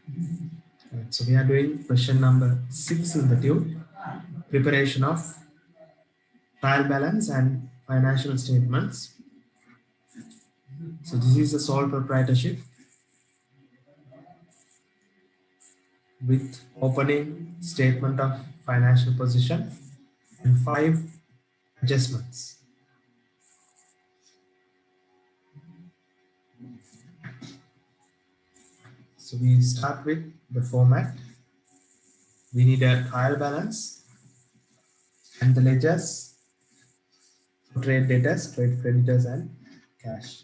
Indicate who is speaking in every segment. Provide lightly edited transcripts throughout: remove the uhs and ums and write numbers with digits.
Speaker 1: Right, so we are doing question number 6 in the tube, preparation of trial balance and financial statements. So this is a sole proprietorship with opening statement of financial position and 5 adjustments. So we start with the format. We need a trial balance and the ledgers for trade debtors, trade creditors and cash.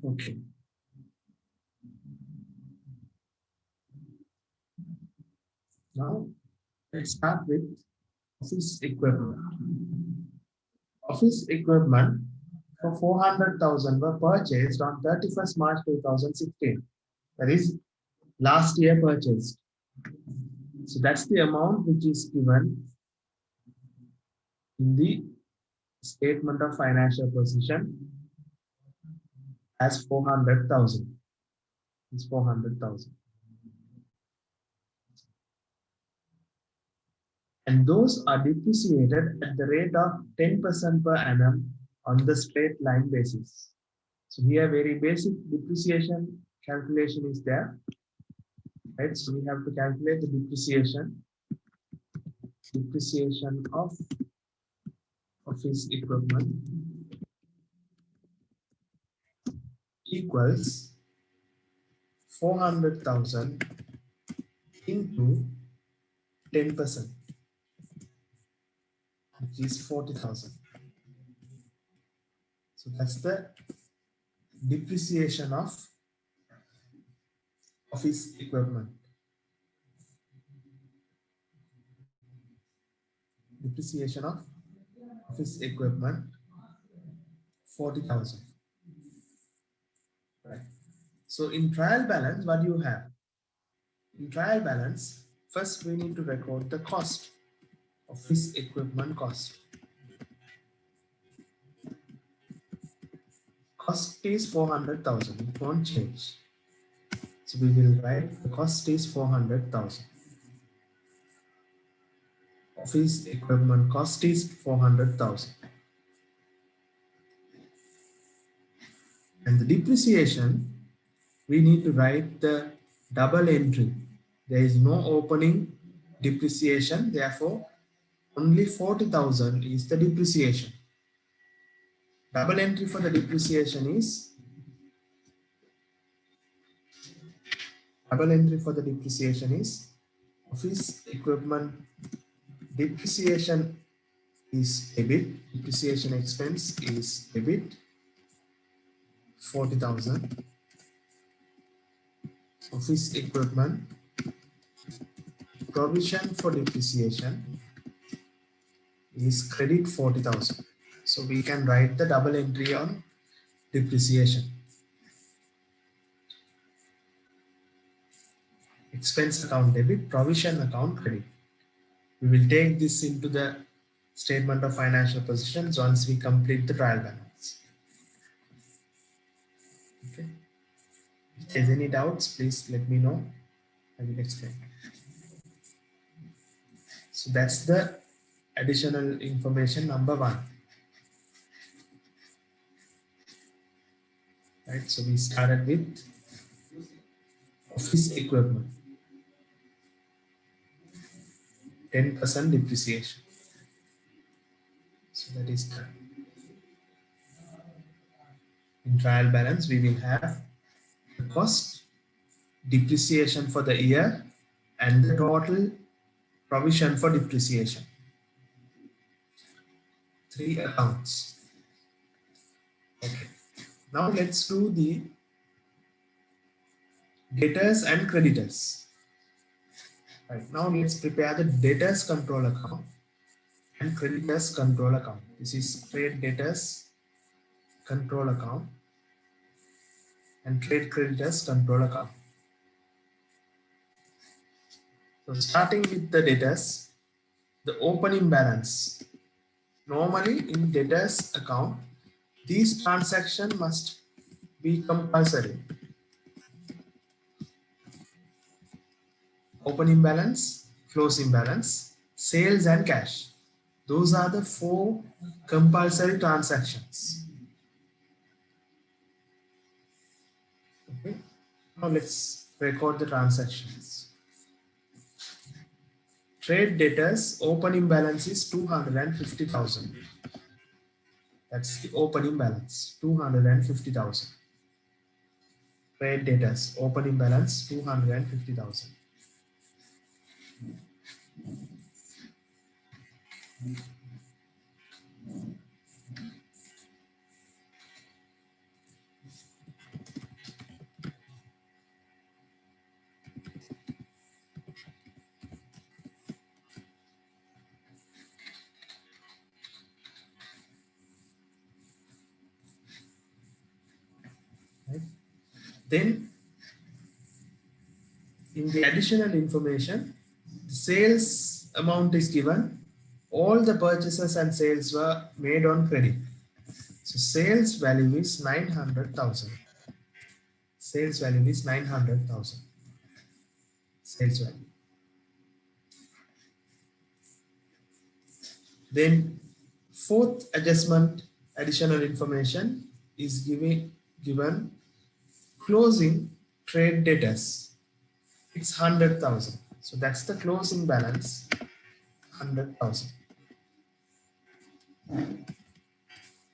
Speaker 1: Okay. Now let's start with office equipment. Office equipment for 400,000 were purchased on 31st March 2016. That is last year purchased. So that's the amount which is given in the statement of financial position as 400,000. It's 400,000. And those are depreciated at the rate of 10% per annum on the straight line basis. So here very basic depreciation calculation is there, right? So we have to calculate the depreciation of office equipment equals 400,000 into 10%, which is 40,000. So that's the depreciation of office equipment. Depreciation of office equipment 40,000. Right. So in trial balance, what do you have? In trial balance, first we need to record the cost, office equipment cost. Cost is 400,000. It won't change. So we will write the cost is 400,000. Office equipment cost is 400,000. And the depreciation, we need to write the double entry. There is no opening depreciation, therefore only 40,000 is the depreciation. Double entry for the depreciation is office equipment depreciation is debit, depreciation expense is debit 40,000. Office equipment provision for depreciation is credit 40,000. So we can write the double entry on depreciation. Expense account debit, provision account credit. We will take this into the statement of financial positions once we complete the trial balance. Okay. If there's any doubts, please let me know. I will explain. So that's the additional information number 1. Right. So we started with office equipment, 10% depreciation. So that is done. In trial balance, we will have the cost, depreciation for the year, and the total provision for depreciation. 3 accounts. Okay. Now let's do the debtors and creditors. Right now, let's prepare the debtors control account and creditors control account. This is trade debtors control account and trade creditors control account. So starting with the debtors, the opening balance. Normally in debtors account, these transactions must be compulsory. Opening balance, closing balance, sales and cash. Those are the four compulsory transactions. Okay. Now let's record the transactions. Trade debtors opening balance is 250,000. That's the opening balance, 250,000. Trade debtors opening balance 250,000. Right? Then in the additional information, the sales amount is given. All the purchases and sales were made on credit. So sales value is 900,000. Sales value is 900,000. Sales value. Then fourth adjustment additional information is given closing trade debtors. It's 100,000. So that's the closing balance, 100,000.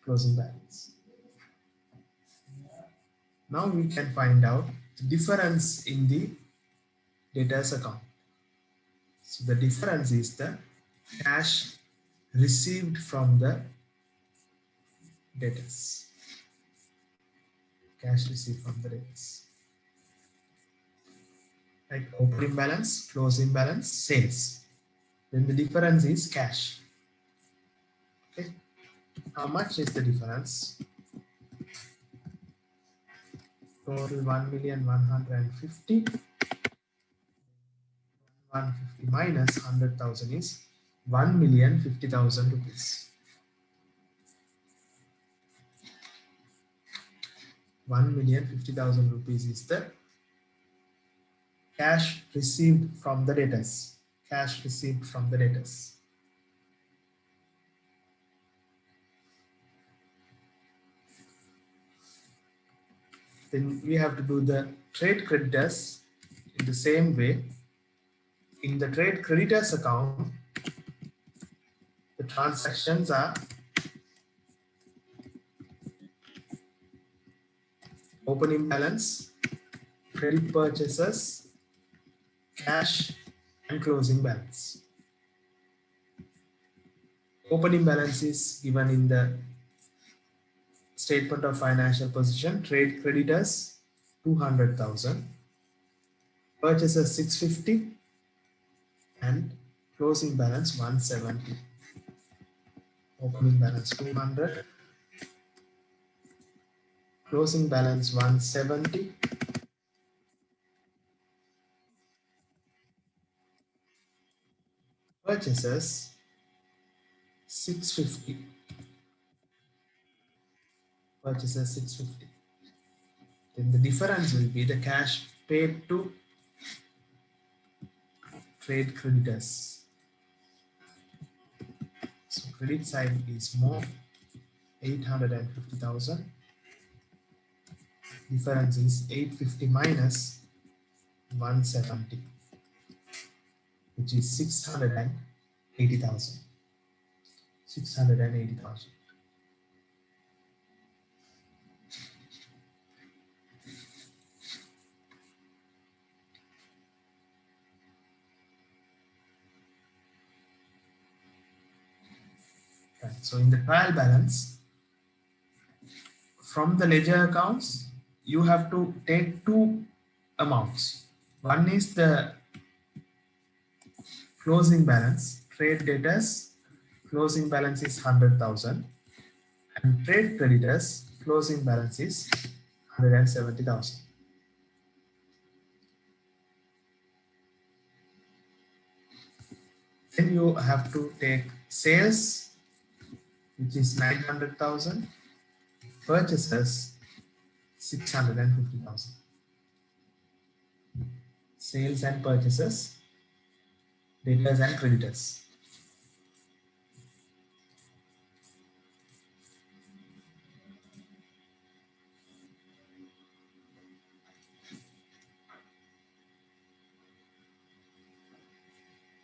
Speaker 1: Closing balance. Now we can find out the difference in the debtors account. So the difference is the cash received from the debtors. Cash received from the debtors. Like opening balance, closing balance, sales. Then the difference is cash. Okay. How much is the difference? Total 1,150,000. 150 minus 100,000 is 1,050,000 rupees. 1,050,000 rupees is the cash received from the debtors. Cash received from the debtors. Then we have to do the trade creditors in the same way. In the trade creditors account, the transactions are opening balance, credit purchases, cash, and closing balance. Opening balance is given in the statement of financial position. Trade creditors 200,000, purchases 650, and closing balance 170. Opening balance 200, closing balance 170, purchases 650. Purchases 650. Then the difference will be the cash paid to trade creditors. So credit side is more, 850,000. Difference is 850 minus 170, which is 680,000. 680,000. Right. So in the trial balance, from the ledger accounts, you have to take two amounts. One is the closing balance. Trade debtors closing balance is 100,000 and trade creditors closing balance is 170,000. Then you have to take sales, which is 900,000, purchases 650,000. Sales and purchases, debtors and creditors.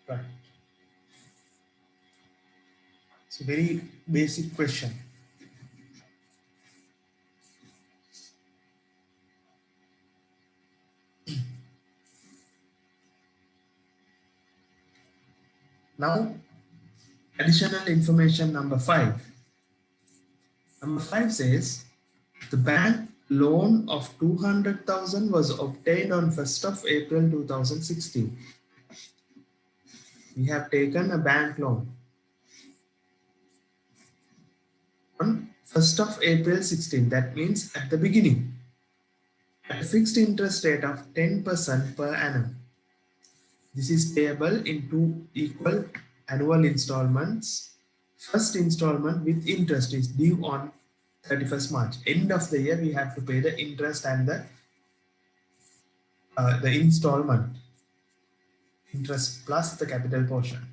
Speaker 1: Right. It's a very basic question. Now, additional information number 5. Number 5 says the bank loan of 200,000 was obtained on 1st of April 2016. We have taken a bank loan on 1st of April 16. That means at the beginning, at a fixed interest rate of 10% per annum. This is payable in 2 equal annual installments. First installment with interest is due on 31st March. End of the year, we have to pay the interest and the installment. Interest plus the capital portion.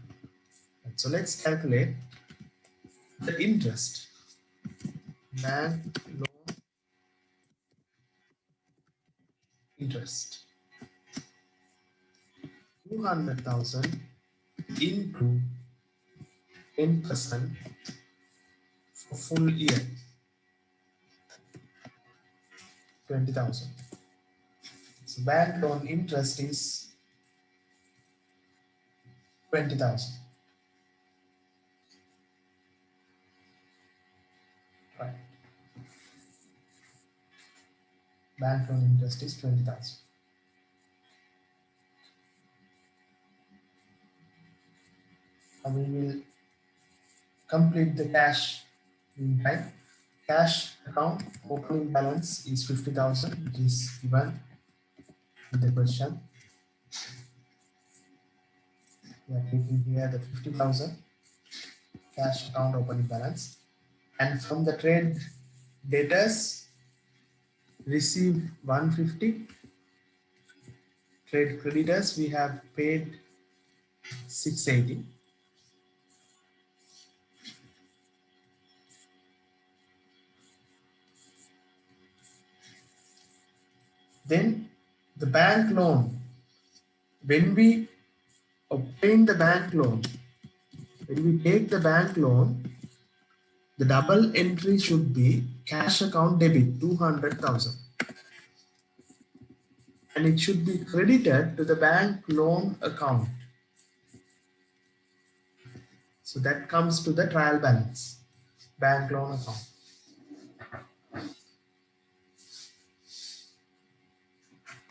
Speaker 1: So let's calculate the interest. Bank loan interest. 200,000 into 10% for full year. 20,000. So bank loan interest is 20,000. Right. Bank loan interest is 20,000. And we will complete the cash meantime. Cash account opening balance is 50,000, which is given in the question. We are taking here the 50,000 cash account opening balance. And from the trade debtors, received 150. Trade creditors, we have paid 680. Then the bank loan, when we obtain the bank loan, when we take the bank loan, the double entry should be cash account debit 200,000. And it should be credited to the bank loan account. So that comes to the trial balance, bank loan account.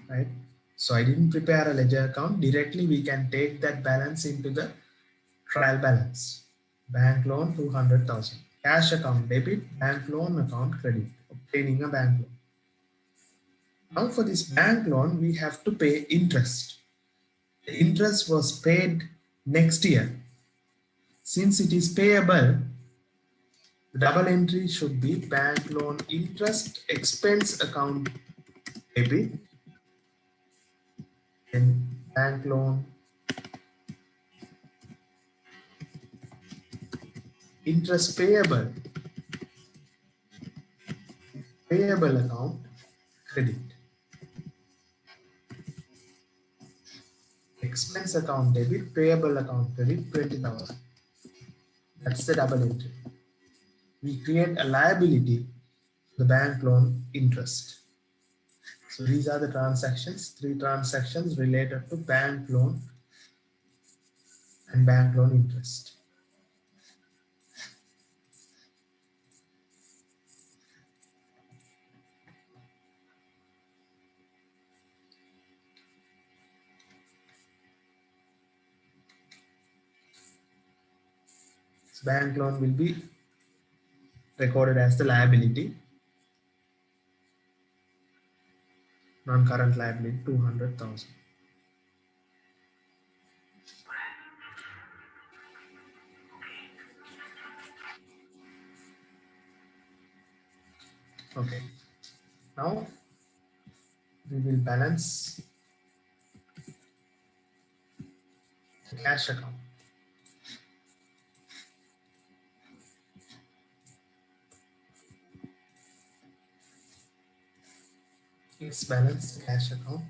Speaker 1: Right? So I didn't prepare a ledger account. Directly we can take that balance into the trial balance. Bank loan 200,000. Cash account debit, bank loan account credit. Obtaining a bank loan. Now for this bank loan, we have to pay interest. The interest was paid next year. Since it is payable, the double entry should be bank loan interest expense account debit and bank loan interest payable account credit. Expense account debit, payable account credit 20,000. That's the double entry. We create a liability, the bank loan interest. So these are the transactions, 3 transactions related to bank loan and bank loan interest. Bank loan will be recorded as the liability, non-current liability 200,000. Okay, now we will balance the cash account. Let's balance the cash account.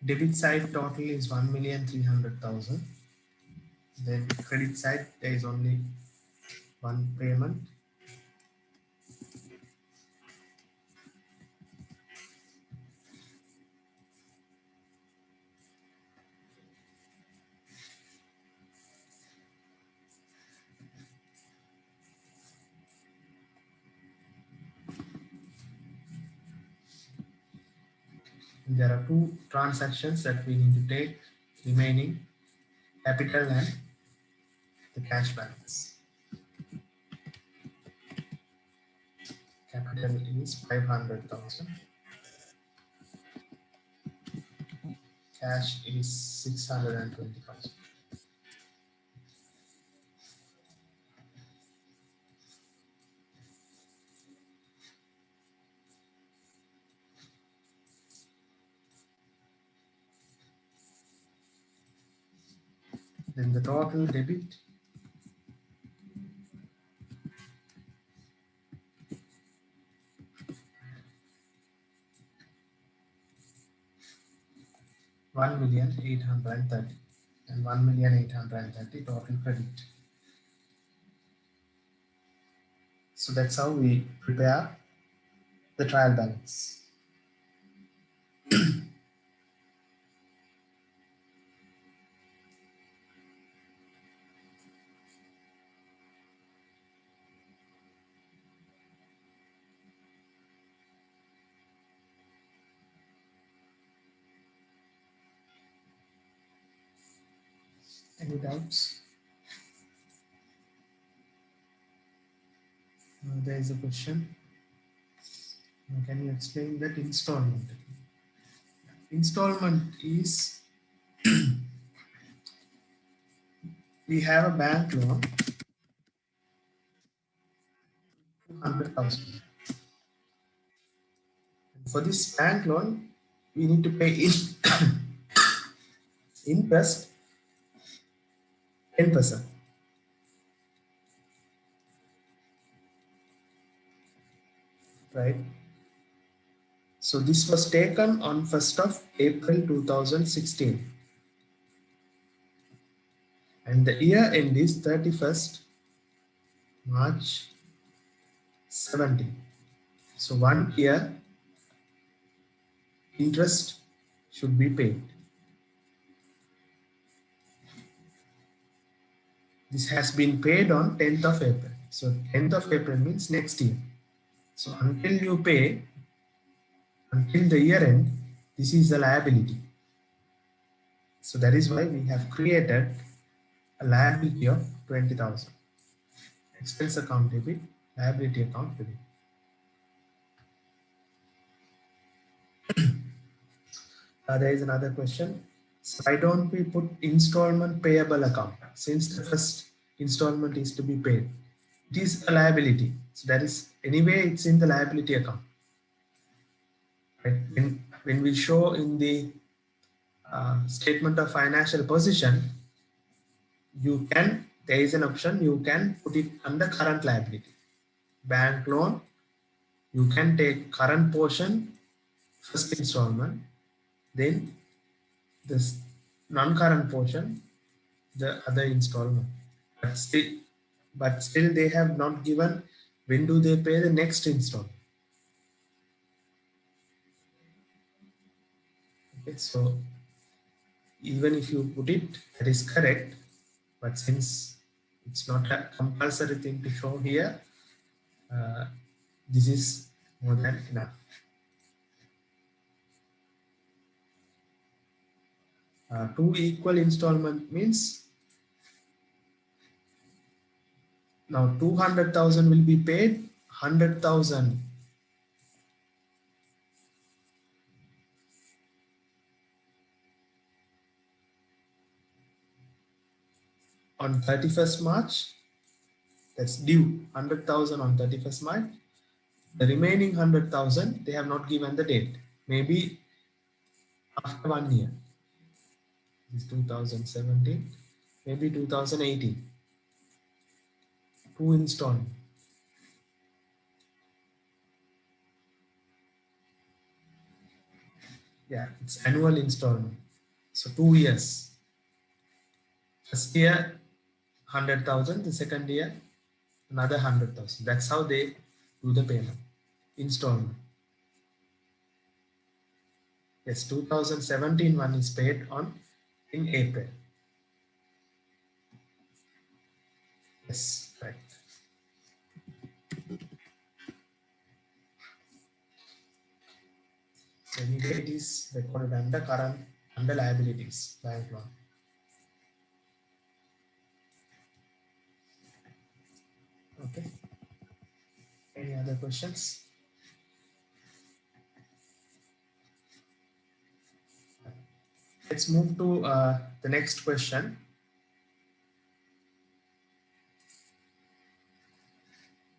Speaker 1: Debit side total is 1,300,000. Then credit side there is only one payment. There are two transactions that we need to take remaining: capital and the cash balance. Capital is 500,000. Cash is 620,000. Then the total debit $1,830,000 and 1,830,000 total credit. So that's how we prepare the trial balance. Any doubts? There is a question. Can you explain that installment? Installment is we have a bank loan 200,000. For this bank loan, we need to pay interest 10%. Right? So this was taken on 1st of April 2016. And the year end is 31st March 17. So 1 year interest should be paid. This has been paid on 10th of April. So 10th of April means next year. So until you pay, until the year end, this is a liability. So that is why we have created a liability of 20,000. Expense account debit, liability account debit. There is another question. So why don't we put installment payable account since the first installment is to be paid? It is a liability. So that is anyway it's in the liability account. Right? When we show in the statement of financial position, there is an option, you can put it under current liability. Bank loan, you can take current portion, first installment, then this non-current portion, the other installment. But still they have not given when do they pay the next installment. Okay, so even if you put it, that is correct, but since It's not a compulsory thing to show here. This is more than enough. Two equal installment means now 200,000 will be paid, 100,000 on 31st March. That's due 100,000 on 31st March. The remaining 100,000 they have not given the date. Maybe after 1 year. This is 2017. Maybe 2018. Two installment. Yeah, it's annual installment. So 2 years. First year 100,000. The second year another 100,000. That's how they do the payment. Installment. Yes, 2017 one is paid on in April. Yes, right. So anyway, it is recorded under current under liabilities bank loan. Okay. Any other questions? Let's move to the next question.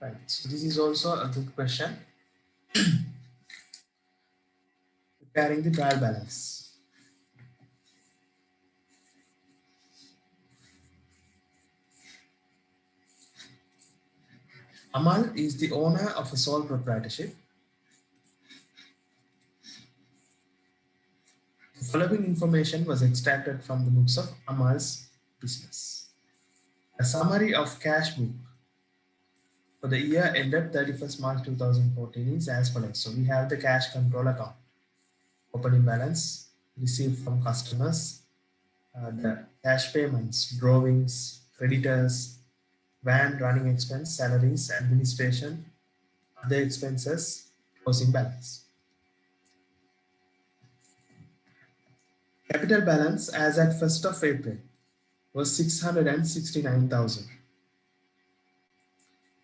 Speaker 1: Right. So this is also a good question. Preparing the trial balance. Amal is the owner of a sole proprietorship. The following information was extracted from the books of Amal's business. A summary of cash book for the year ended 31st March 2014 is as follows. So we have the cash control account, opening balance, received from customers, the cash payments, drawings, creditors, van running expense, salaries, administration, other expenses, closing balance. Capital balance as at 1st of April was 669,000.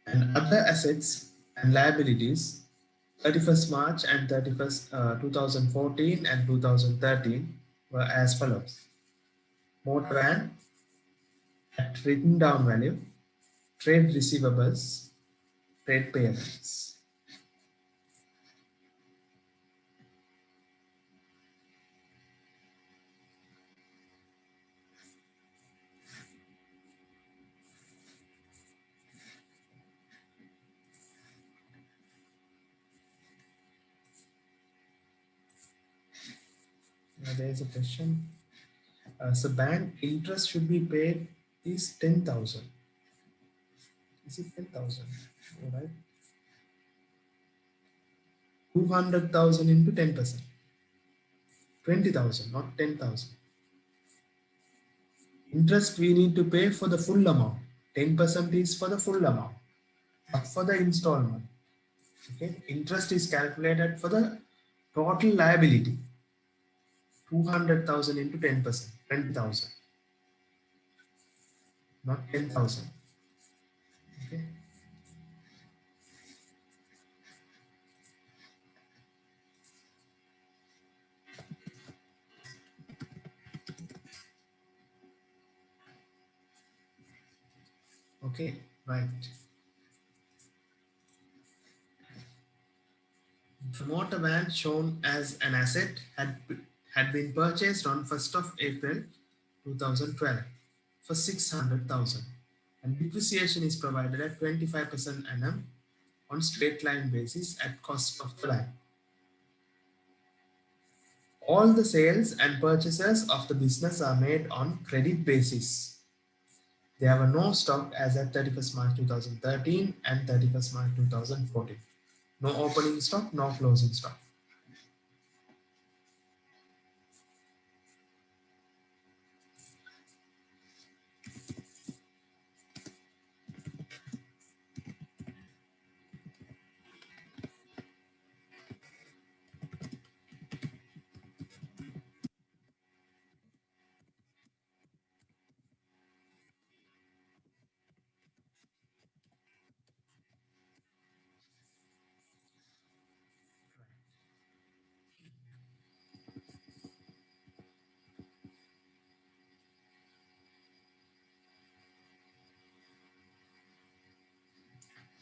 Speaker 1: And other assets and liabilities 31st March and 31st 2014 and 2013 were as follows. Motor van at written down value, trade receivables, trade payables. Now there is a question. So bank interest should be paid is 10,000. Is it 10,000? All right. 200,000 into 10%. 20,000, not 10,000. Interest we need to pay for the full amount. 10% is for the full amount, not for the installment. Okay. Interest is calculated for the total liability. 200,000 into 10%, 20,000, not 10,000. Okay. Okay, right. The motor van shown as an asset had been purchased on 1st of April 2012 for 600,000 and depreciation is provided at 25% annum on straight line basis at cost of the van. All the sales and purchases of the business are made on credit basis. There were no stock as at 31st March 2013 and 31st March 2014. No opening stock, no closing stock.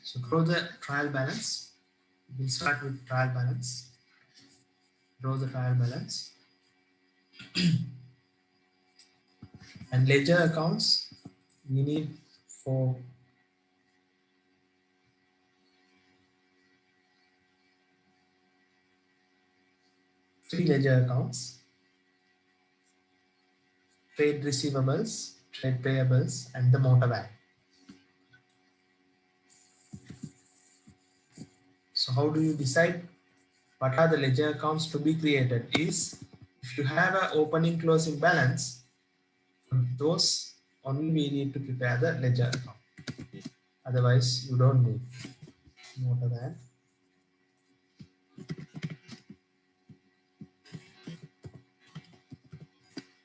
Speaker 1: So draw the trial balance. We'll start with trial balance. Draw the trial balance. And ledger accounts, we need for three ledger accounts: trade receivables, trade payables, and the motor van. So how do you decide what are the ledger accounts to be created? Is if you have an opening closing balance, those only we need to prepare the ledger account. Otherwise, you don't need motor van,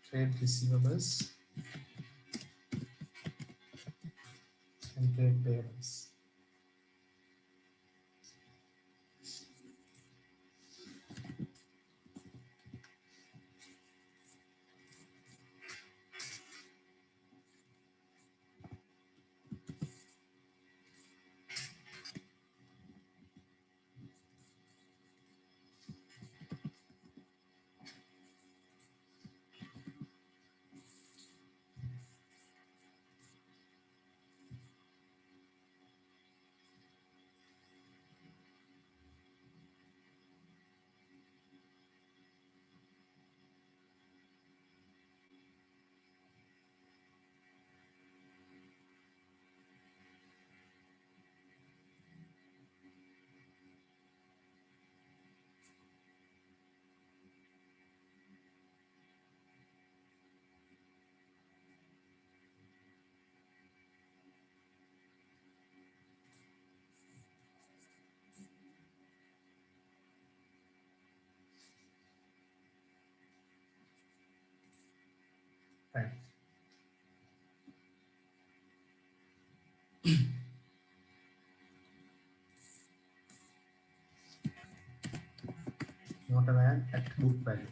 Speaker 1: trade receivables, and trade payables. Right. Motor van at book value.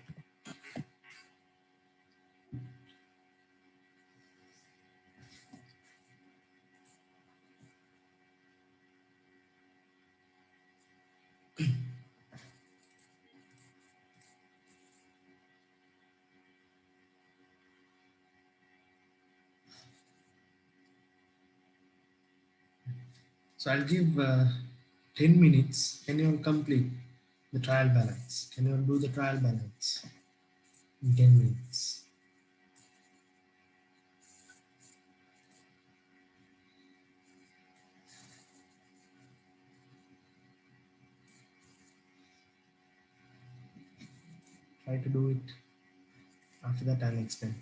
Speaker 1: So I'll give 10 minutes. Can you all complete the trial balance? Can you all do the trial balance in 10 minutes? Try to do it. After that, I'll explain.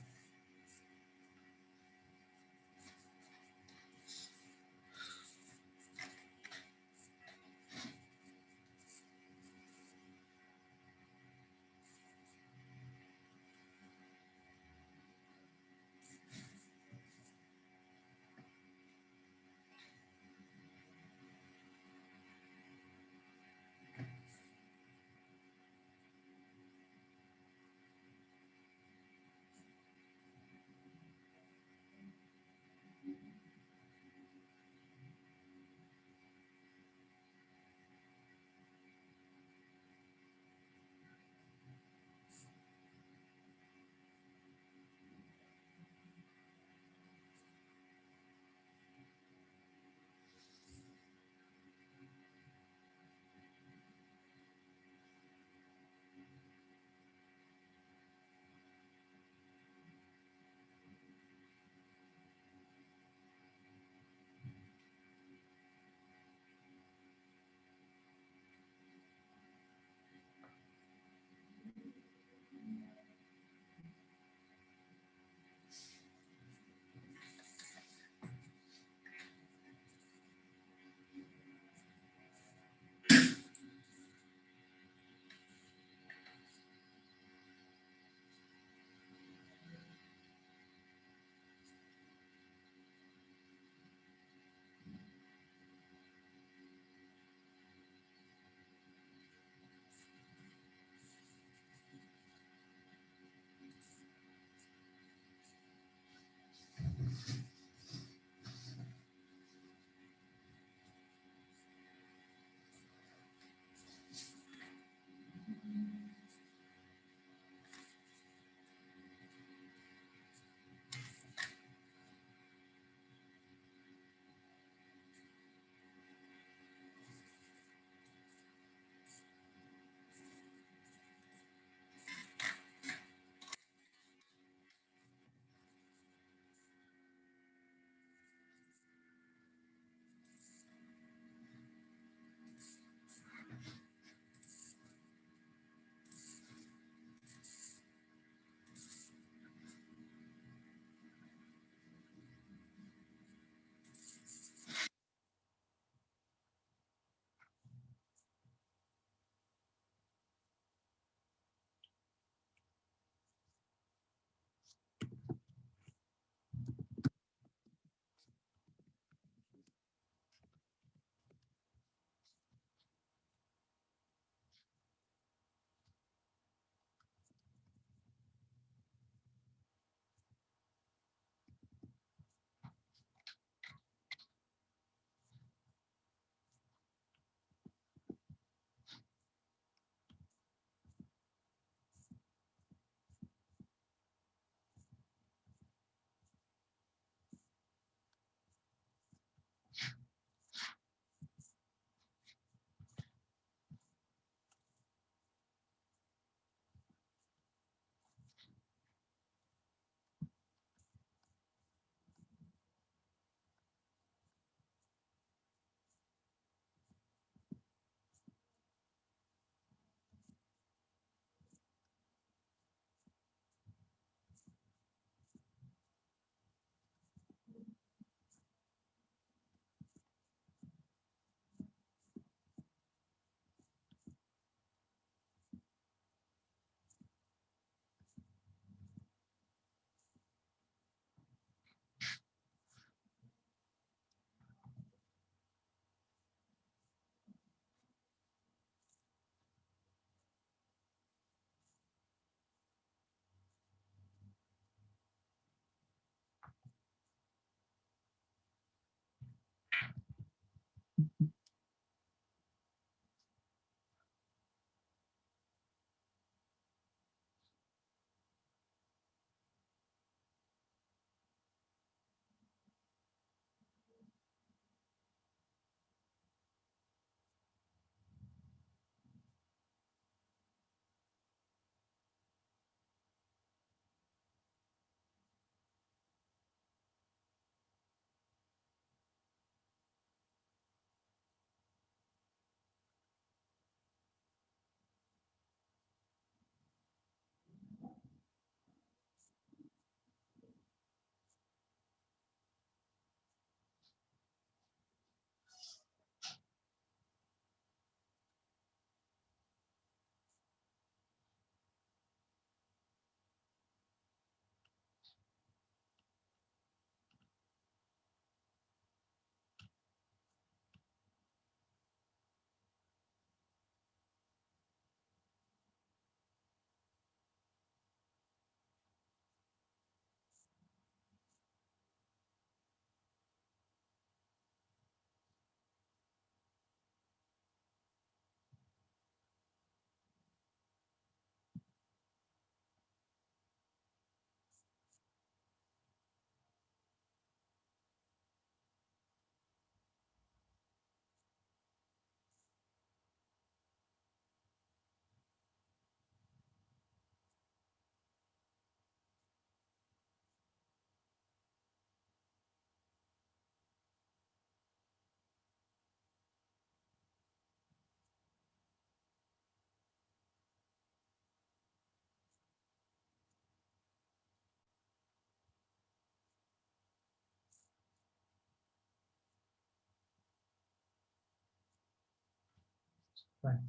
Speaker 1: Right.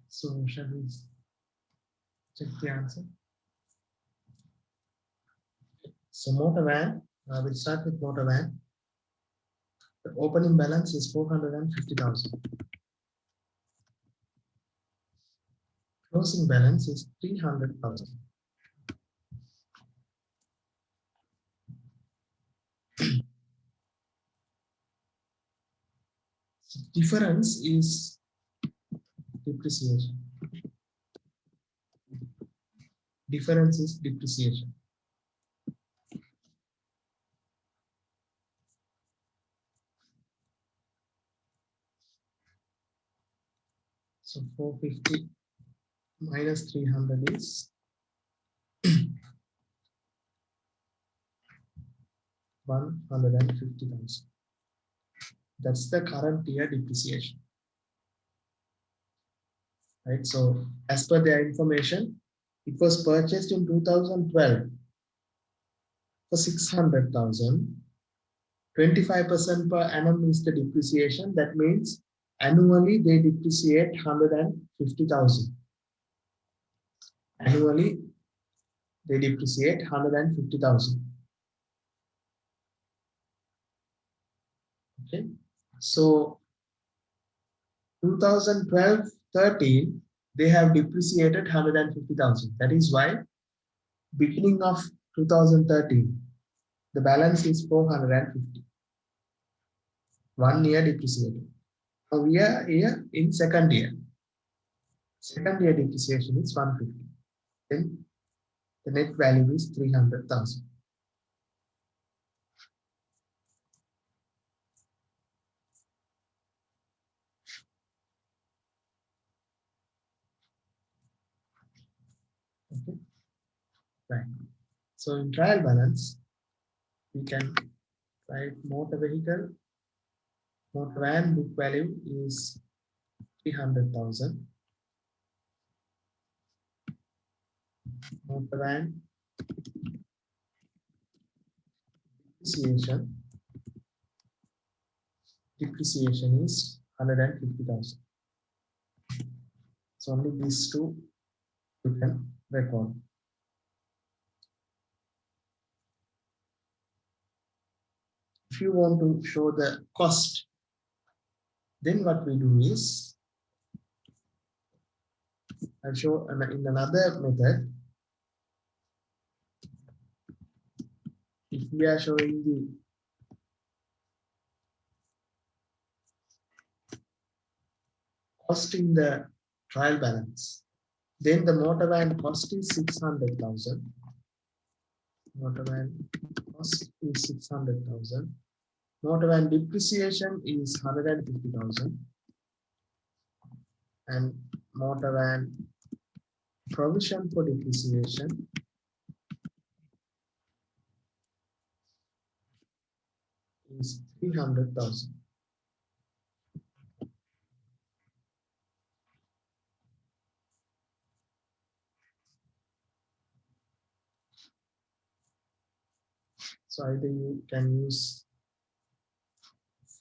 Speaker 1: So shall we check the answer? So motor van, we'll start with motor van. The opening balance is 450,000. Closing balance is 300,000. So difference is depreciation. Difference is depreciation. So 450 minus 300 is 150,000. That's the current year depreciation. Right. So as per their information, it was purchased in 2012 for 600,000. 25% per annum is the depreciation. That means annually they depreciate 150,000. Annually they depreciate 150,000. Okay. So 2012-13, they have depreciated 150,000. That is why beginning of 2013, the balance is 450. 1 year depreciated. Now we are here in second year. Second year depreciation is 150. Then the net value is 300,000. Okay. Right. So in trial balance, we can write motor vehicle. Motor van book value is 300,000. Motor van depreciation is 150,000. So only these two you can record. If you want to show the cost, then what we do is I'll show in another method. If we are showing the cost in the trial balance, then the motor van cost is 600,000. Motor van cost is 600,000. Motor van depreciation is 150,000. And motor van provision for depreciation is 300,000. So either you can use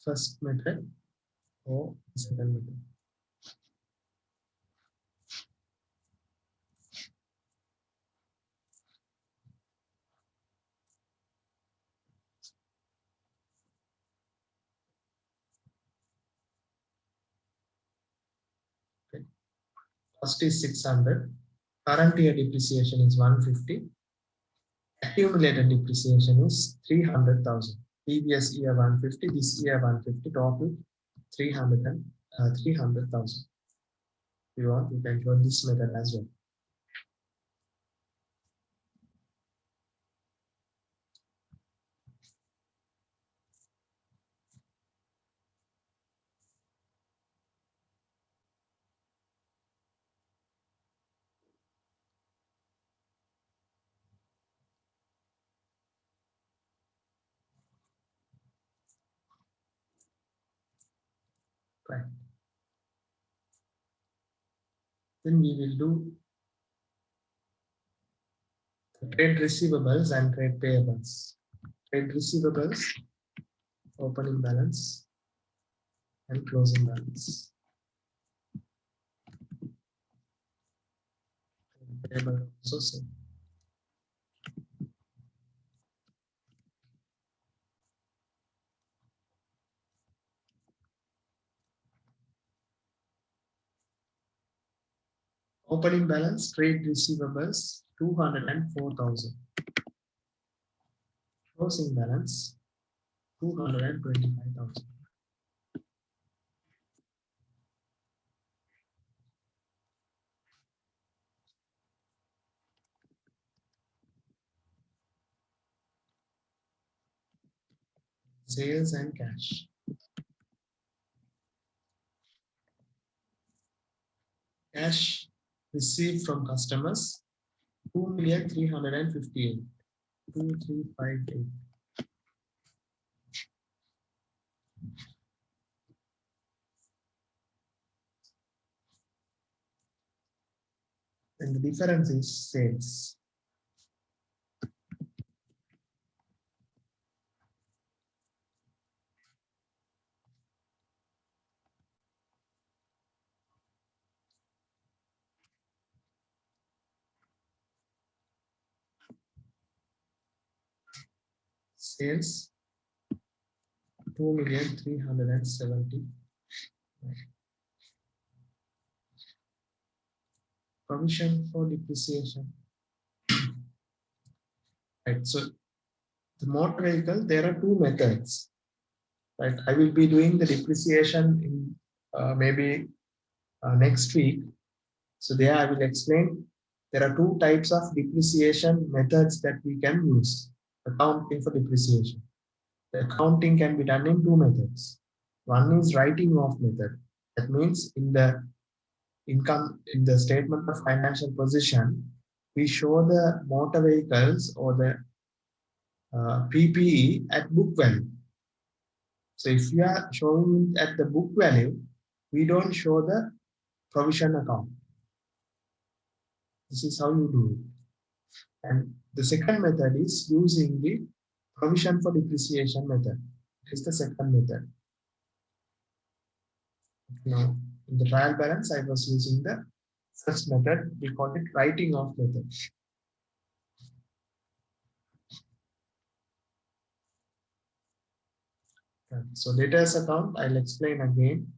Speaker 1: first method or second method. Okay. Cost is 600. Current year depreciation is 150. Accumulated depreciation is 300,000. Previous year 150, this year 150, total 300,000. If you want, you can show this method as well. Right. Then we will do trade receivables and trade payables. Trade receivables, opening balance and closing balance. Payable also same. Opening balance trade receivables 204,000. Closing balance 225,000. Sales and cash. Cash received from customers 2,358,000. 2,358. And the difference is sales. Sales 2,370,000. Provision for depreciation. Right. So the motor vehicle, there are two methods. Right. I will be doing the depreciation in maybe next week. So there I will explain there are two types of depreciation methods that we can use. Accounting for depreciation. The accounting can be done in two methods. One is writing off method. That means in the income, in the statement of financial position, we show the motor vehicles or the PPE at book value. So if you are showing it at the book value, we don't show the provision account. This is how you do it. And the second method is using the provision for depreciation method. This is the second method. Now, in the trial balance, I was using the first method. We call it writing off method. So debtors account, I'll explain again.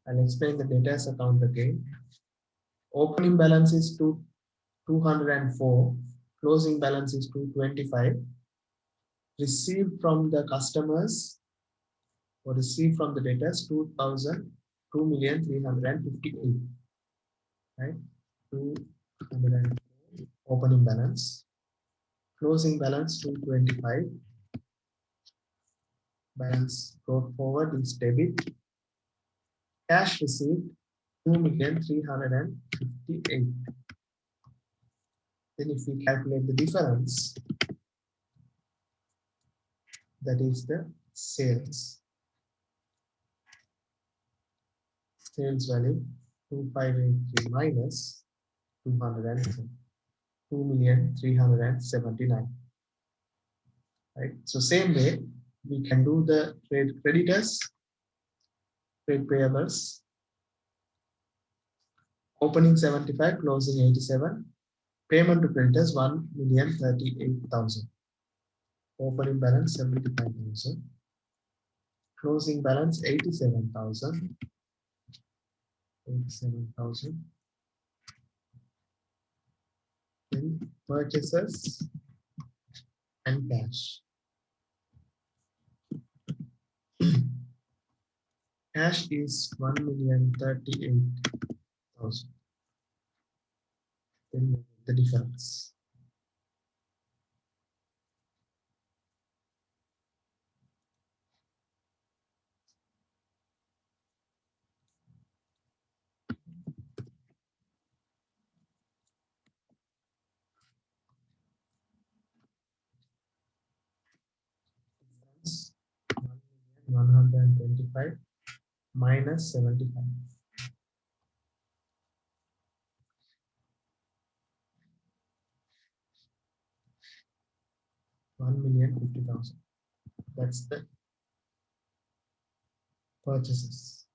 Speaker 1: I'll explain the debtors account again. Opening balance is 204. Closing balance is 225. Received from the customers or received from the debtors 2,358. Right? 200 opening balance. Closing balance 225. Balance brought forward is debit. Cash received 2,358. Then if we calculate the difference, that is the sales. Sales value 2583 minus 210. 2,379. Right. So same way we can do the trade creditors, trade payables. Opening 75, closing 87. Payment to creditors 1,038,000. Opening balance 75,000. Closing balance 87,000. 87,000. Then purchases and cash. Cash is 1,038,000. Then the difference. Difference 1,125 minus 75. 1,50,000. That's the purchases.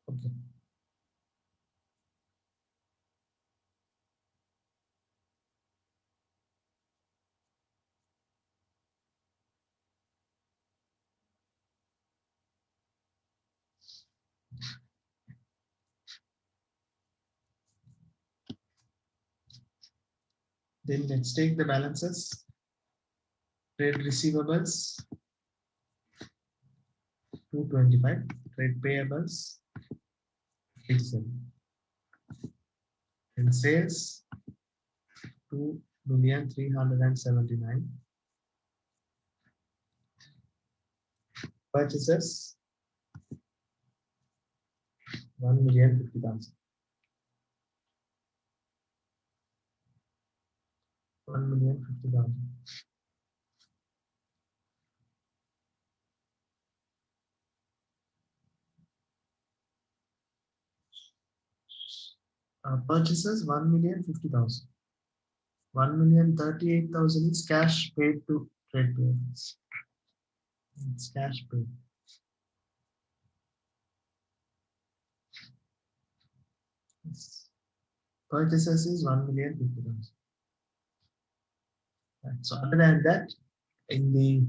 Speaker 1: Okay. Then let's take the balances. Trade receivables 225. Trade payables 87. And sales 2,379,000. Purchases 1,50,000. 1,50,000. Purchases 1,50,000. 1,038,000 is cash paid to trade payables. It's cash paid. Yes. Purchases is 1,50,000. Right. So other than that, in the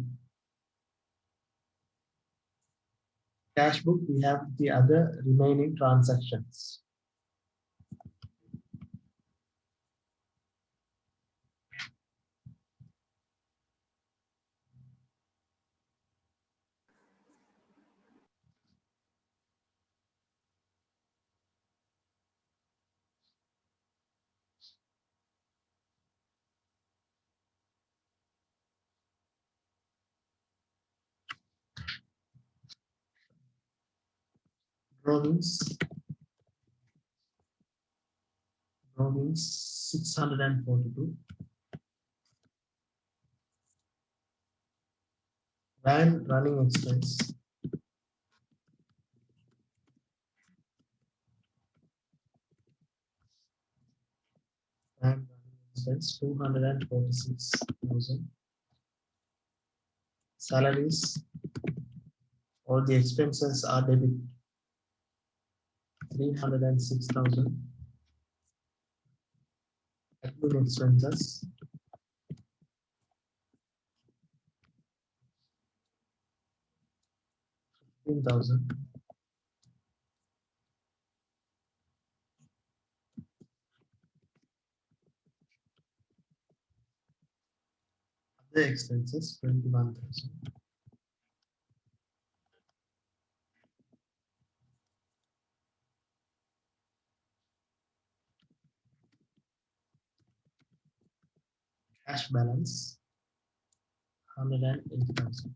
Speaker 1: cash book, we have the other remaining transactions. Drawings 642. Van running expense 246,000. Salaries, all the expenses are debit 306,000. Admin expenses 15,000. Other expenses 21,000. Cash balance 180,000.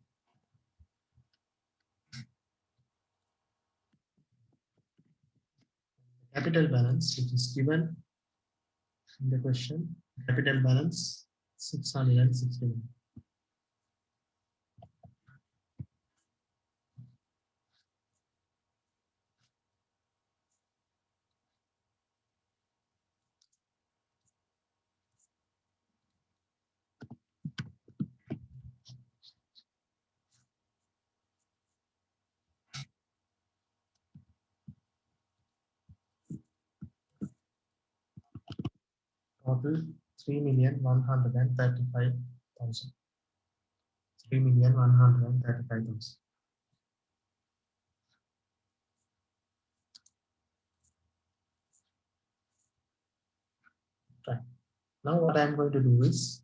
Speaker 1: Capital balance, which is given in the question, capital balance 661. Total 3,135,000. 3,135,000. Right. Now what I'm going to do is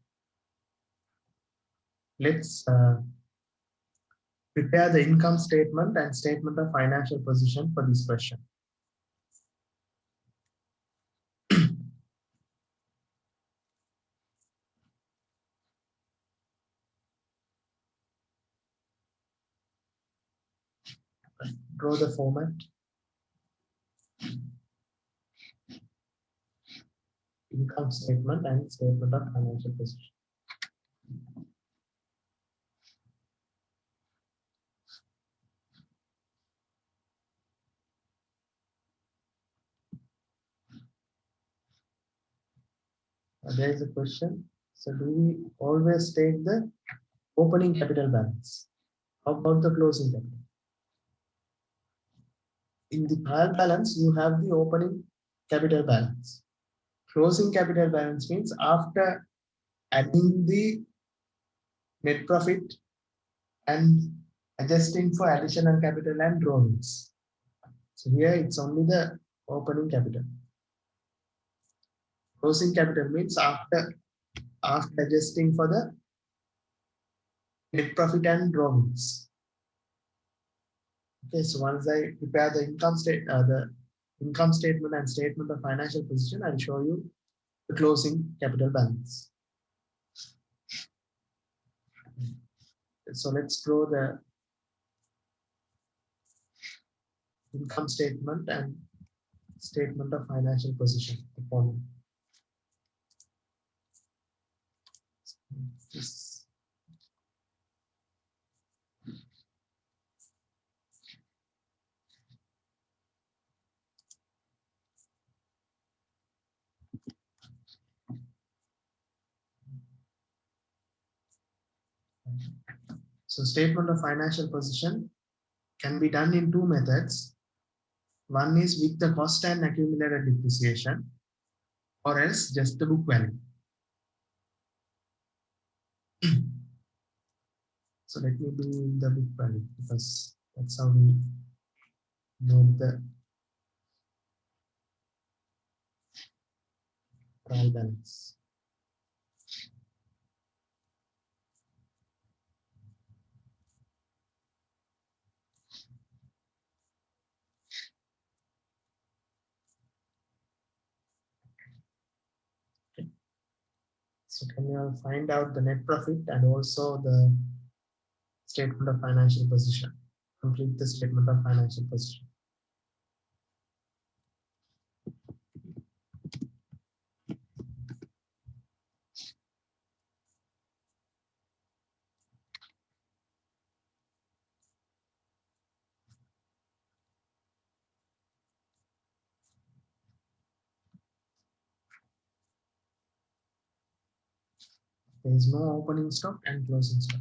Speaker 1: let's prepare the income statement and statement of financial position for this question. Draw the format. Income statement and statement of financial position. There is a question. So do we always take the opening capital balance? How about the closing capital? In the trial balance, you have the opening capital balance. Closing capital balance means after adding the net profit and adjusting for additional capital and drawings. So here it's only the opening capital. Closing capital means after adjusting for the net profit and drawings. Okay, so once I prepare the income statement and statement of financial position, I'll show you the closing capital balance. So let's draw the income statement and statement of financial position. The following. This. So statement of financial position can be done in two methods. One is with the cost and accumulated depreciation, or else just the book value. So let me do in the book value because that's how we know the trial balance. Okay. So can you find out the net profit and also the statement of financial position? Complete the statement of financial position. There is no opening stock and closing stock.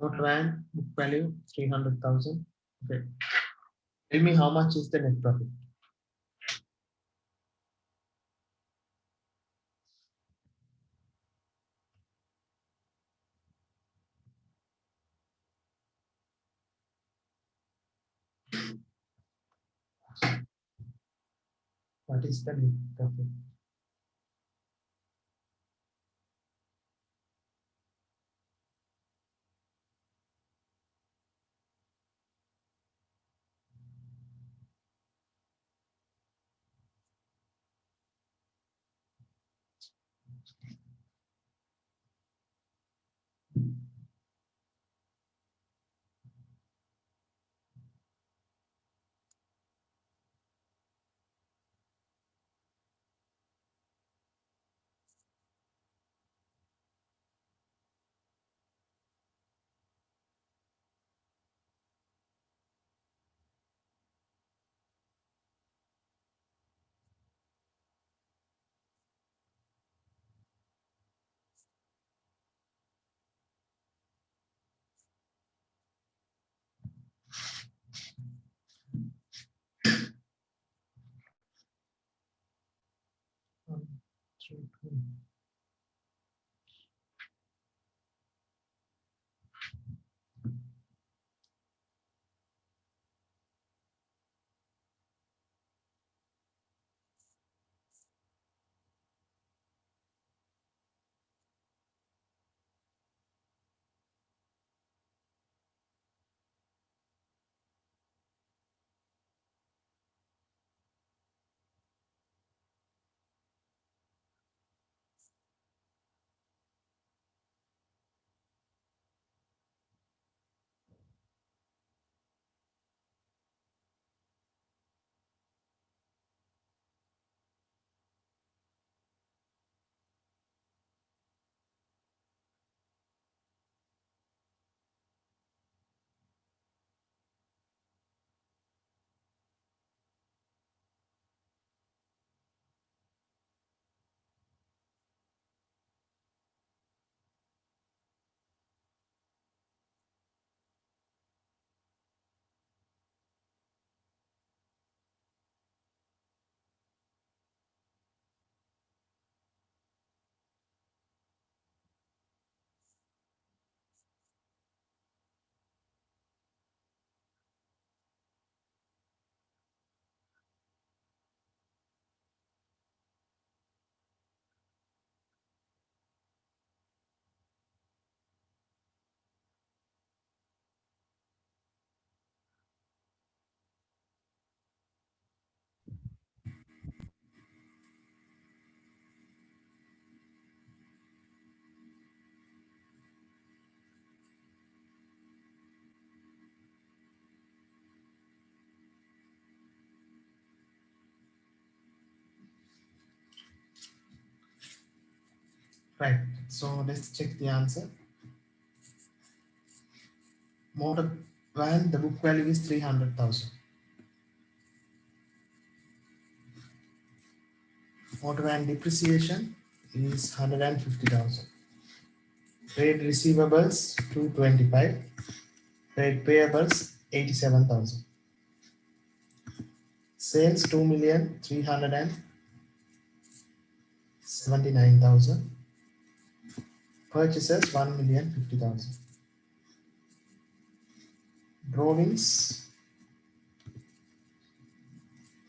Speaker 1: Total and book value 300,000. Okay. Tell me how much is the net profit? What is the net profit? One, three, two. Right. So let's check the answer. Motor van, the book value is 300,000. Motor van depreciation is 150,000. Trade receivables 225. Trade payables 87,000. Sales 2,379,000. Purchases 1,050,000. Drawings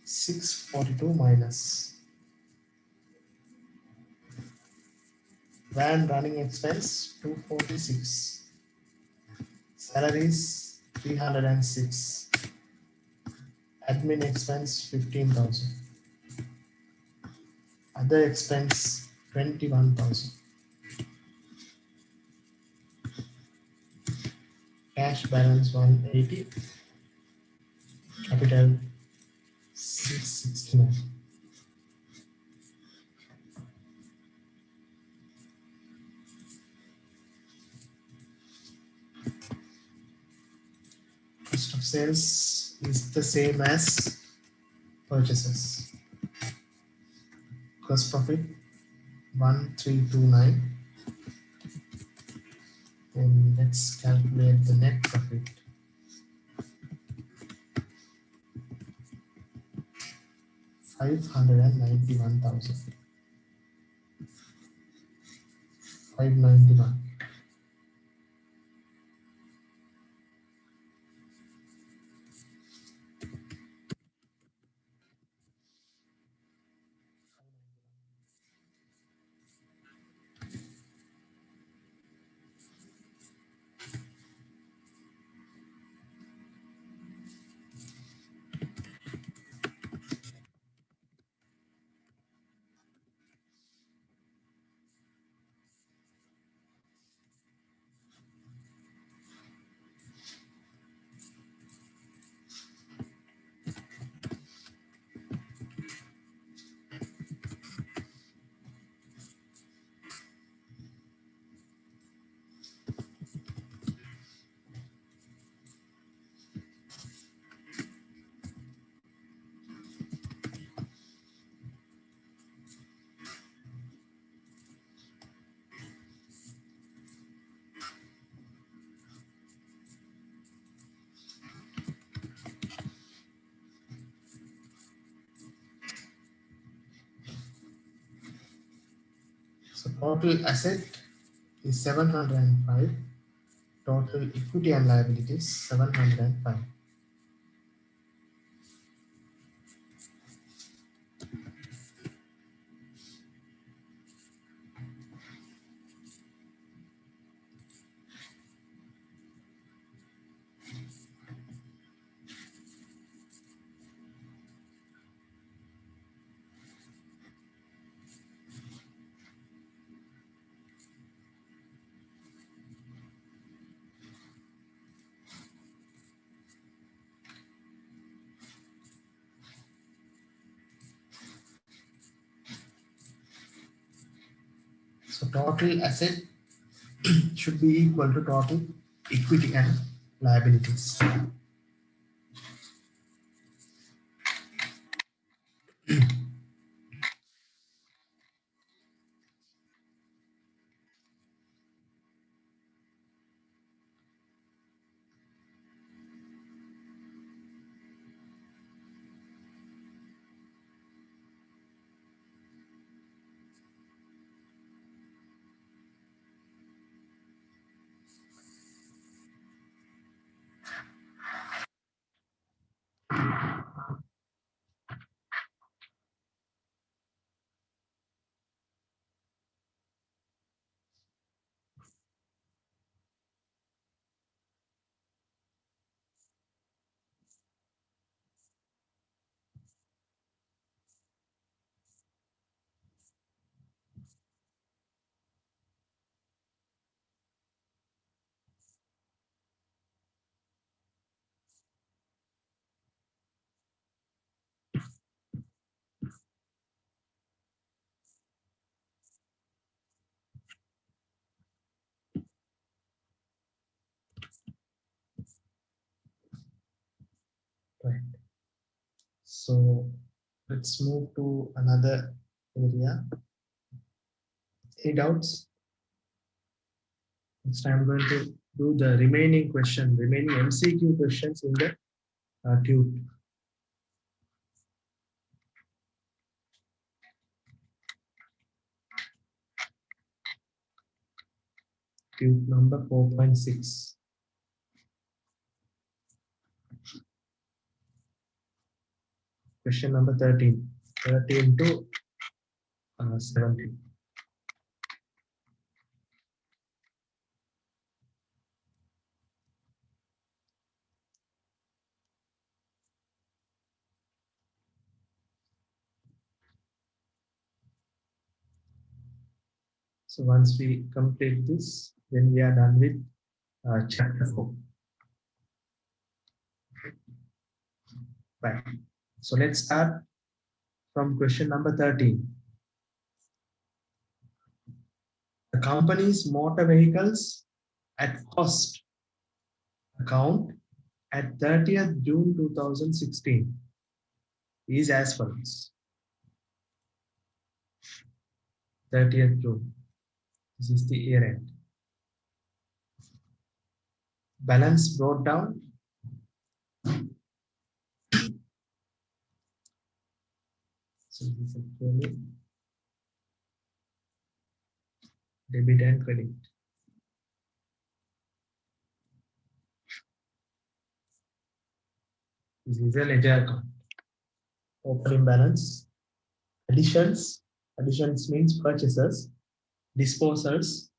Speaker 1: 642 minus. Van running expense 246. Salaries 306. Admin expense 15,000. Other expense 21,000. Cash balance 180. Capital 669. Cost of sales is the same as purchases. Gross profit 1329. Then let's calculate the net profit. 591,000. 591. So total asset is 705. Total equity and liabilities 705. So total asset should be equal to total equity and liabilities. So let's move to another area. Any doubts? Next, I'm going to do the remaining MCQ questions in the tube. Tube number 4.6. Question number 13. 13 to 17. So once we complete this, then we are done with chapter 4. Right. So let's start from question number 13. The company's motor vehicles at cost account at 30th June 2016 is as follows. 30th June. This is the year end. Balance brought down. So this is actually debit and credit. This is a ledger account. Opening balance. Additions. Additions means purchases, disposals,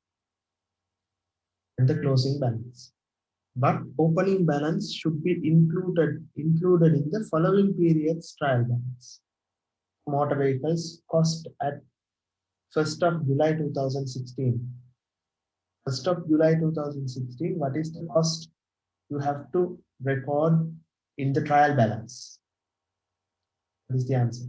Speaker 1: and the closing balance. But opening balance should be included in the following period's trial balance. Motor vehicles cost at 1st of July 2016. 1st of July 2016, what is the cost you have to record in the trial balance? What is the answer?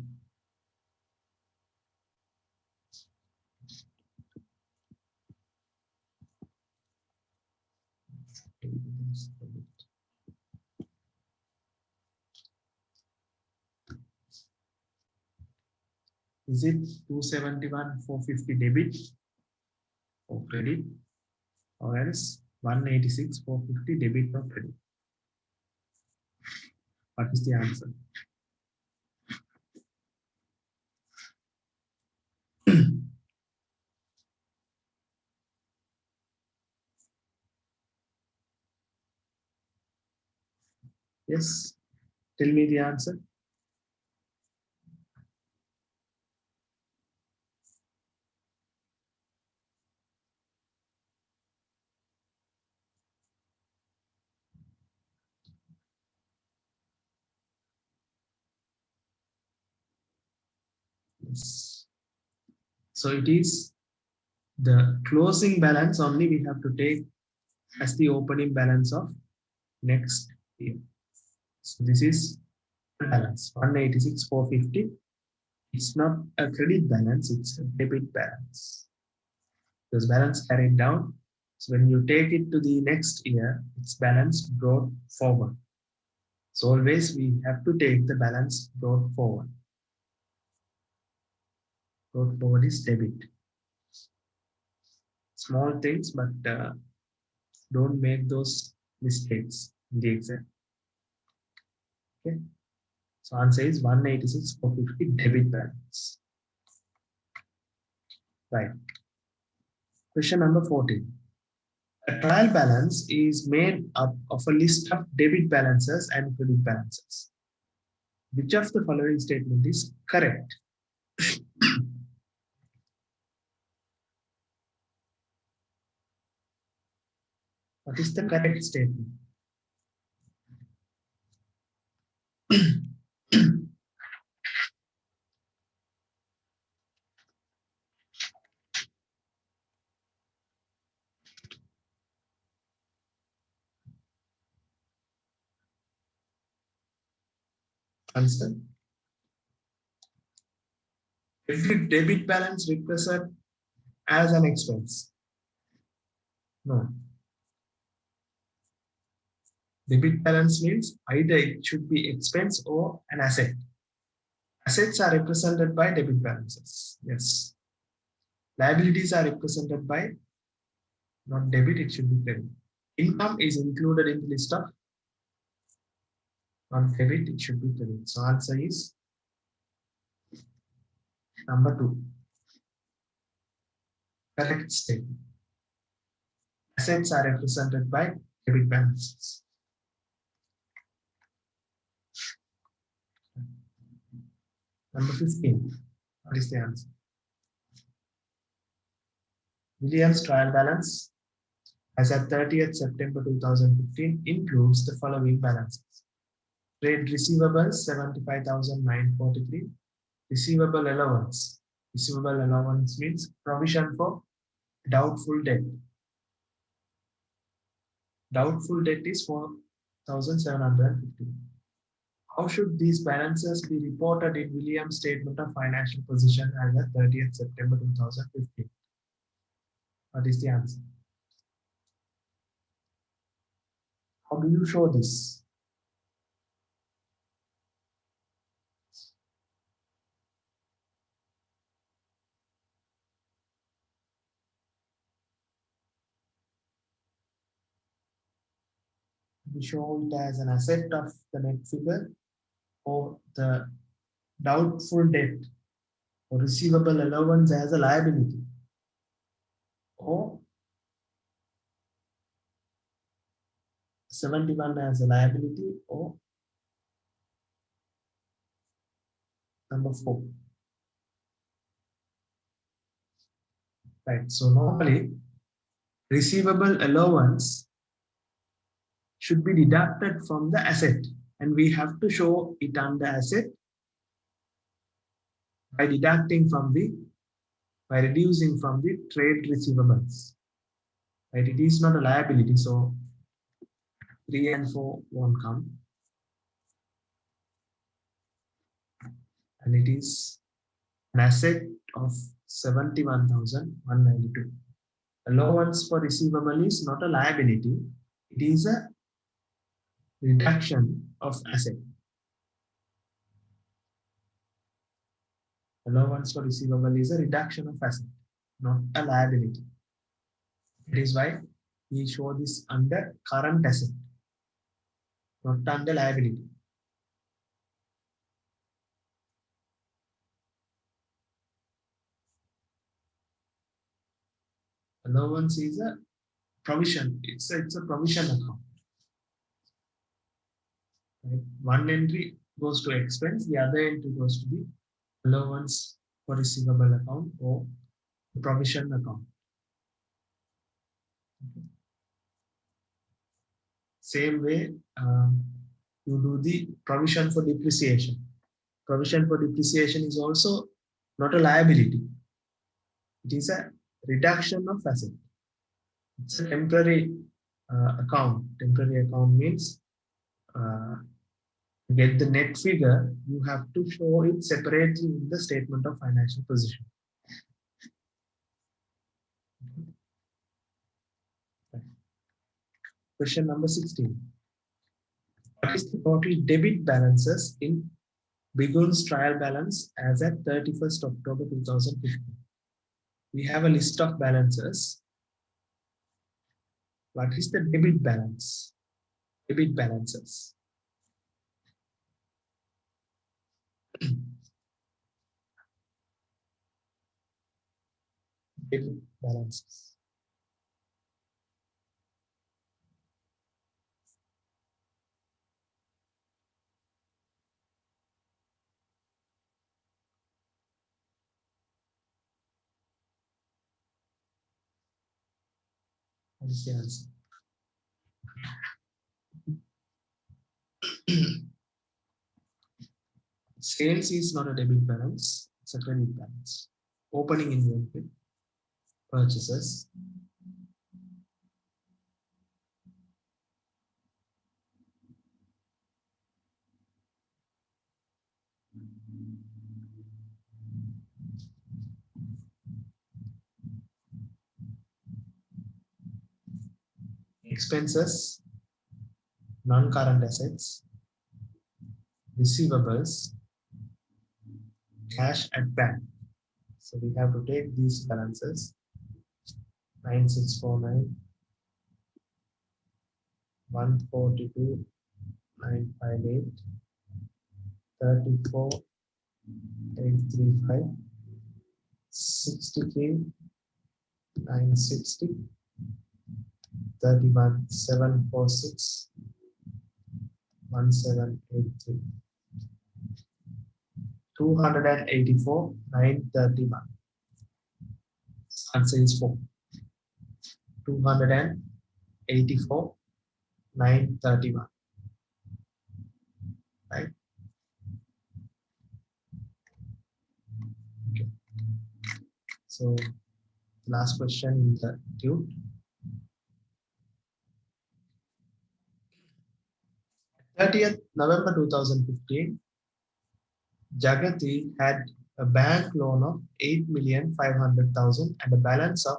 Speaker 1: Is it 271 450 debit or credit, or else 186 450 debit or credit? What is the answer? Yes, tell me the answer. Yes. So it is the closing balance only we have to take as the opening balance of next year. So this is balance 186 450. It's not a credit balance, it's a debit balance. Because balance carried down. So when you take it to the next year, it's balance brought forward. So always we have to take the balance brought forward. Brought forward is debit. Small things, but don't make those mistakes in the exam. Okay. So answer is 186 450 debit balance. Right. Question number 14. A trial balance is made up of a list of debit balances and credit balances. Which of the following statement is correct? What is the correct statement? Answer. Every debit balance represented as an expense. No. Debit balance means either it should be expense or an asset. Assets are represented by debit balances. Yes. Liabilities are represented by not debit, it should be credit. Income is included in the list of non-debit, it should be credit. So answer is number 2. Correct statement. Assets are represented by debit balances. Number 15. What is the answer? Williams trial balance as at 30th September 2015 includes the following balances. Trade receivables 75,943. Receivable allowance. Receivable allowance means provision for doubtful debt. Doubtful debt is 4,750. How should these balances be reported in Williams' statement of financial position as at 30th September 2015? What is the answer? How do you show this? We show it as an asset of the net figure or the doubtful debt or receivable allowance as a liability or 71 as a liability or number 4. Right. So normally receivable allowance should be deducted from the asset and we have to show it under asset by reducing from the trade receivables. Right? It is not a liability, so 3 and 4 won't come. And it is an asset of 71,192. Allowance for receivable is not a liability, it is a reduction of asset. Allowance for receivable is a reduction of asset, not a liability. That is why we show this under current asset, not under liability. Allowance is a provision. It's a provision account. Right? One entry goes to expense, the other entry goes to the allowance for receivable account or provision account. Okay. Same way, you do the provision for depreciation. Provision for depreciation is also not a liability. It is a reduction of asset. It's a temporary account. Temporary account means to get the net figure, you have to show it separately in the statement of financial position. Question number 16. What is the total debit balances in Bigun's trial balance as at 31st October 2015? We have a list of balances. What is the debit balance? Debit balances. Debit balances. What is the answer? Sales is not a debit balance, it's a credit balance. Opening inventory, purchases, expenses, non-current assets, receivables, cash at bank. So we have to take these balances 9649, 142, 958, 34, 835, 63, 960, 31, 746, 1783, 284, 931. Answer is 4. 284, 931. Right? Okay. So last question in the tube. 30th November 2015, Jagati had a bank loan of 8,500,000 and a balance of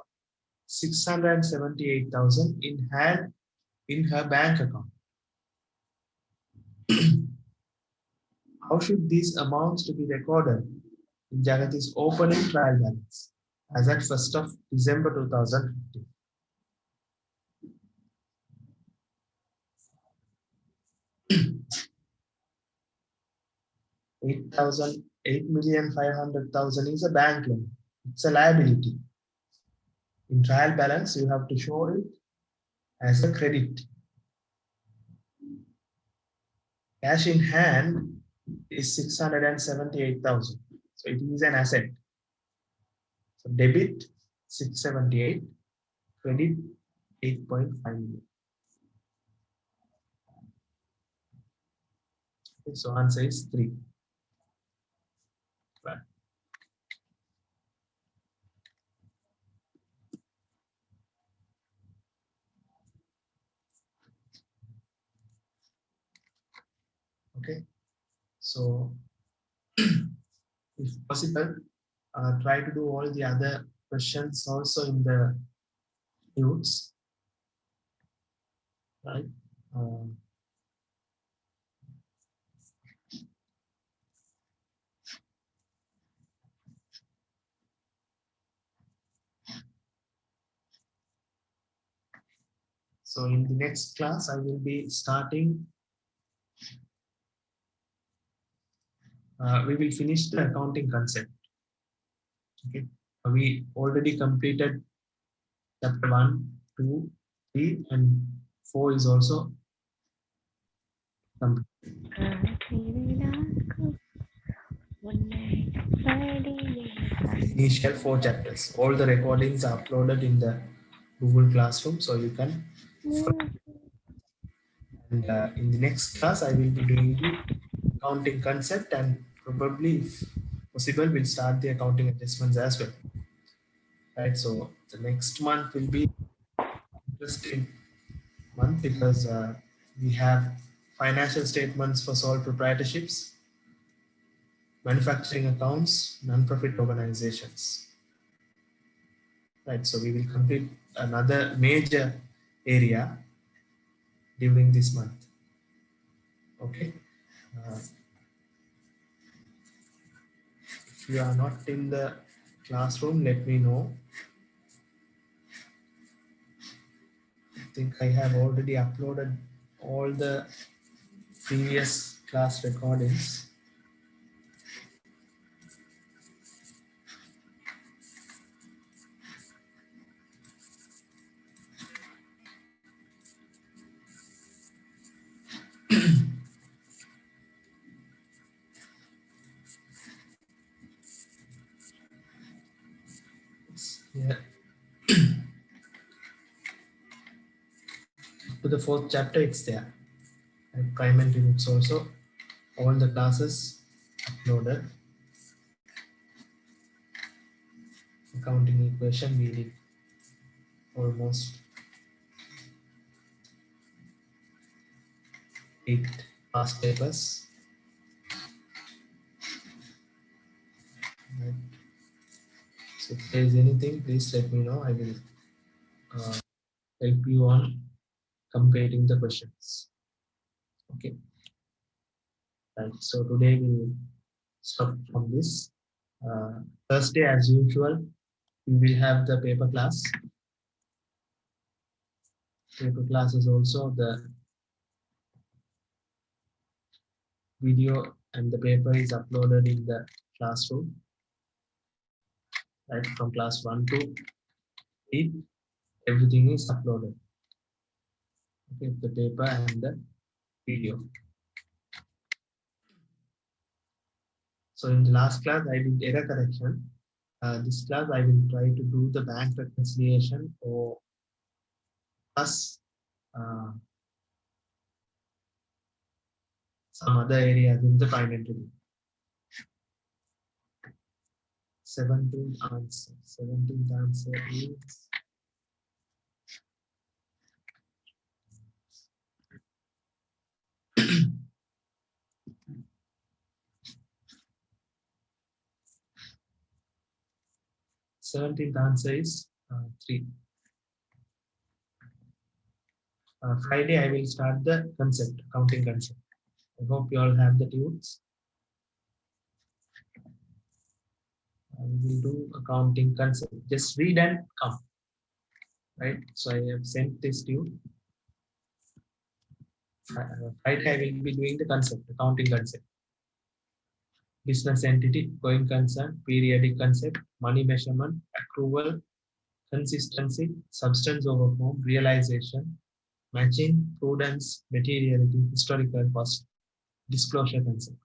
Speaker 1: 678,000 in hand in her bank account. How should these amounts to be recorded in Jagati's opening trial balance as at 1st of December 2015? 8,500,000 is a bank loan. It's a liability. In trial balance, you have to show it as a credit. Cash in hand is 678,000. So it is an asset. So debit 678, credit 8.5 million. Okay, so answer is 3. Right. Okay, so if possible, try to do all the other questions also in the notes, right? So in the next class, I will be starting. We will finish the accounting concept. Okay, we already completed chapter 1, 2, 3, and 4 is also complete. Initial 4 chapters. All the recordings are uploaded in the Google Classroom, so you can. And in the next class, I will be doing the accounting concept, and probably, if possible, we'll start the accounting adjustments as well. Right. So the next month will be interesting month because we have financial statements for sole proprietorships, manufacturing accounts, non-profit organizations. Right, so we will complete another major area during this month. Okay. If you are not in the classroom, let me know. I think I have already uploaded all the previous class recordings. Yeah. To the 4th chapter, it's there. And prime and limits also. All the classes uploaded. Accounting equation, we did almost 8 past papers. Right. So if there is anything, please let me know. I will help you on completing the questions. Okay. Right. So today we'll stop from this. Thursday, as usual, we will have the paper class. Paper class is also the video and the paper is uploaded in the classroom, right? From class 1 to 8, everything is uploaded. Okay, the paper and the video. So in the last class, I did error correction. This class, I will try to do the bank reconciliation or plus uh, some other areas in the financial. 17th answer. 17th answer is 17th answer is 3. Friday, I will start the concept, accounting concept. I hope you all have the tunes. We will do accounting concept. Just read and come. Right. So I have sent this to you. Friday, I will be doing the concept, accounting concept. Business entity, going concern, periodic concept, money measurement, accrual, consistency, substance over form, realization, matching, prudence, materiality, historical cost, disclosure concept.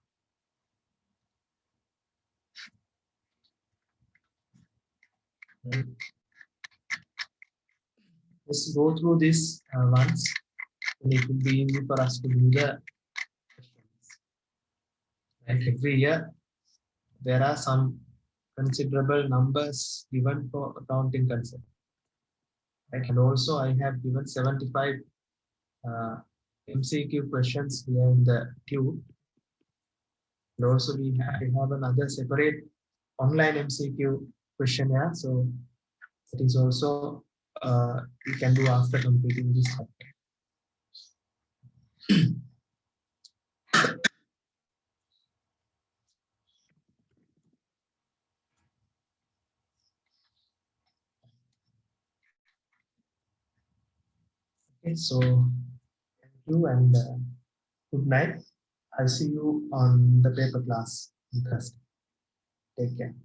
Speaker 1: Right. Let's go through this once, and it will be easy for us to do the questions. And every year, there are some considerable numbers given for accounting concept. Right? And also, I have given 75 MCQ questions here in the tube. And also, I have another separate online MCQ questionnaire. So it is also you can do after completing this chapter. Okay, so thank you and good night. I'll see you on the paper class on Thursday. Take care.